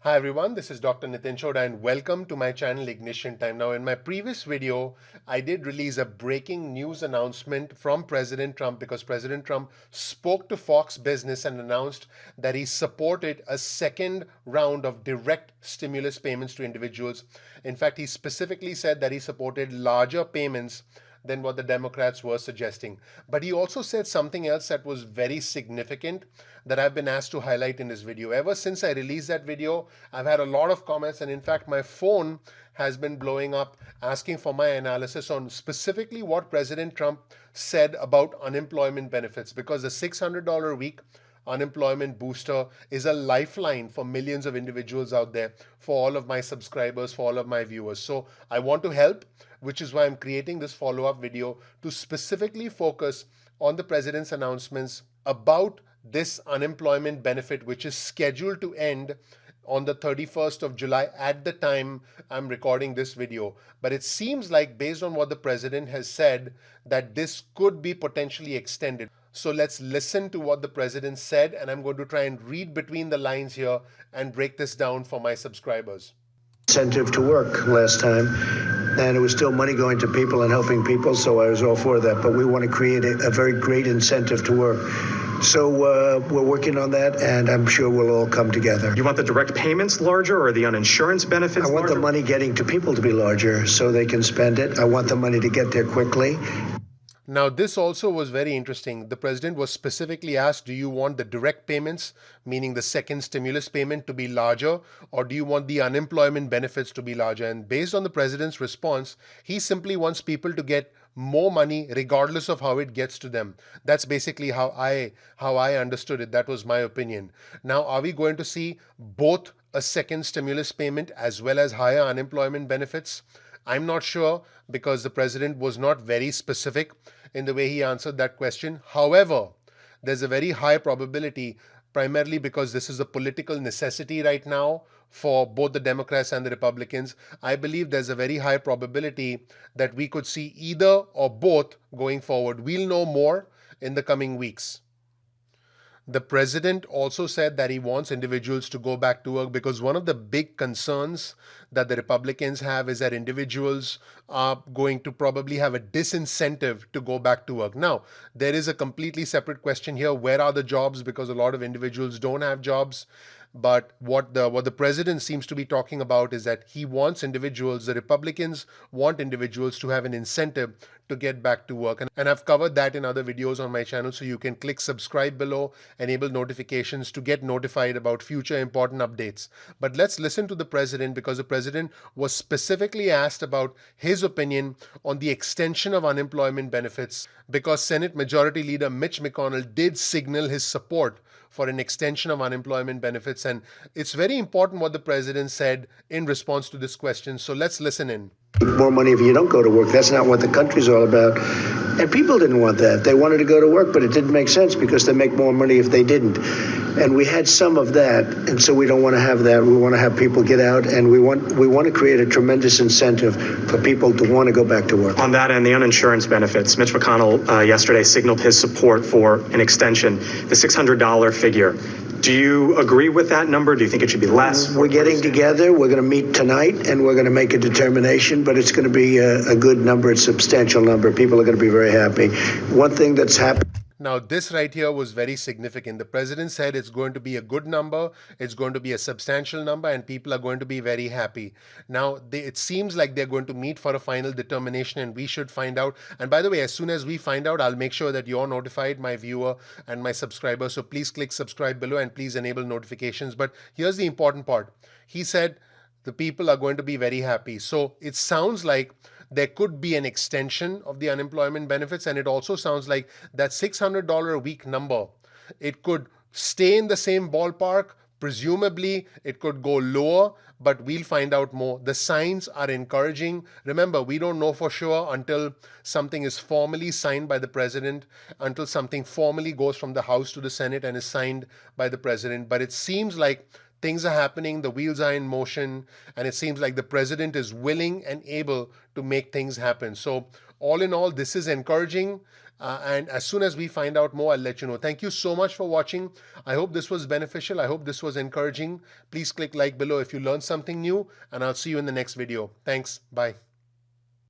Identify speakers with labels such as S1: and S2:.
S1: Hi everyone, this is Dr. Nitin Choda and welcome to my channel Ignition Time. Now in my previous video, I did release a breaking news announcement from President Trump because President Trump spoke to Fox Business and announced that he supported a second round of direct stimulus payments to individuals. In fact, he specifically said that he supported larger payments than what the Democrats were suggesting. But he also said something else that was very significant that I've been asked to highlight in this video. Ever since I released that video, I've had a lot of comments, and in fact, my phone has been blowing up asking for my analysis on specifically what President Trump said about unemployment benefits, because the $600 a week unemployment booster is a lifeline for millions of individuals out there, for all of my subscribers, for all of my viewers. So I want to help, which is why I'm creating this follow-up video to specifically focus on the president's announcements about this unemployment benefit, which is scheduled to end on the 31st of July at the time I'm recording this video. But it seems like, based on what the president has said, that this could be potentially extended. So let's listen to what the president said, and I'm going to try and read between the lines here and break this down for my subscribers.
S2: Incentive to work last time, and it was still money going to people and helping people, so I was all for that. But we want to create a very great incentive to work. So we're working on that, and I'm sure we'll all come together.
S3: You want the direct payments larger or the uninsurance benefits larger?
S2: I want the money getting to people to be larger so they can spend it. I want the money to get there quickly.
S1: Now, this also was very interesting. The president was specifically asked, do you want the direct payments, meaning the second stimulus payment, to be larger, or do you want the unemployment benefits to be larger? And based on the president's response, he simply wants people to get more money regardless of how it gets to them. That's basically how I understood it. That was my opinion. Now, are we going to see both a second stimulus payment as well as higher unemployment benefits? I'm not sure, because the president was not very specific in the way he answered that question. However, there's a very high probability, primarily because this is a political necessity right now for both the Democrats and the Republicans. I believe there's a very high probability that we could see either or both going forward. We'll know more in the coming weeks. The president also said that he wants individuals to go back to work, because one of the big concerns that the Republicans have is that individuals are going to probably have a disincentive to go back to work. Now, there is a completely separate question here. Where are the jobs? Because a lot of individuals don't have jobs. But what the president seems to be talking about is that he wants individuals, the Republicans want individuals to have an incentive to get back to work. And I've covered that in other videos on my channel, so you can click subscribe below, enable notifications to get notified about future important updates. But let's listen to the president, because the president was specifically asked about his opinion on the extension of unemployment benefits, because Senate Majority Leader Mitch McConnell did signal his support for an extension of unemployment benefits. And it's very important what the president said in response to this question. So let's listen in.
S2: More money if you don't go to work. That's not what the country's all about. And people didn't want that. They wanted to go to work, but it didn't make sense because they make more money if they didn't. And we had some of that, and so we don't want to have that. We want to have people get out, and we want to create a tremendous incentive for people to want to go back to work.
S3: On that end, the uninsurance benefits, Mitch McConnell yesterday signaled his support for an extension, the $600 figure. Do you agree with that number? Do you think it should be less?
S2: We're getting together. We're going to meet tonight, and we're going to make a determination, but it's going to be a good number, a substantial number. People are going to be very happy. One thing that's happened.
S1: Now, this right here was very significant. The president said it's going to be a good number, it's going to be a substantial number, and people are going to be very happy. Now, it seems like they're going to meet for a final determination, and we should find out. And by the way, as soon as we find out, I'll make sure that you're notified, my viewer and my subscriber. So please click subscribe below and please enable notifications. But here's the important part. He said the people are going to be very happy. So it sounds like there could be an extension of the unemployment benefits, and it also sounds like that $600 a week number, it could stay in the same ballpark. Presumably, it could go lower, but we'll find out more. The signs are encouraging. Remember, we don't know for sure until something is formally signed by the president, until something formally goes from the House to the Senate and is signed by the president. But it seems like things are happening, the wheels are in motion, and it seems like the president is willing and able to make things happen. So, all in all, this is encouraging. And as soon as we find out more, I'll let you know. Thank you so much for watching. I hope this was beneficial. I hope this was encouraging. Please click like below if you learned something new, and I'll see you in the next video. Thanks. Bye.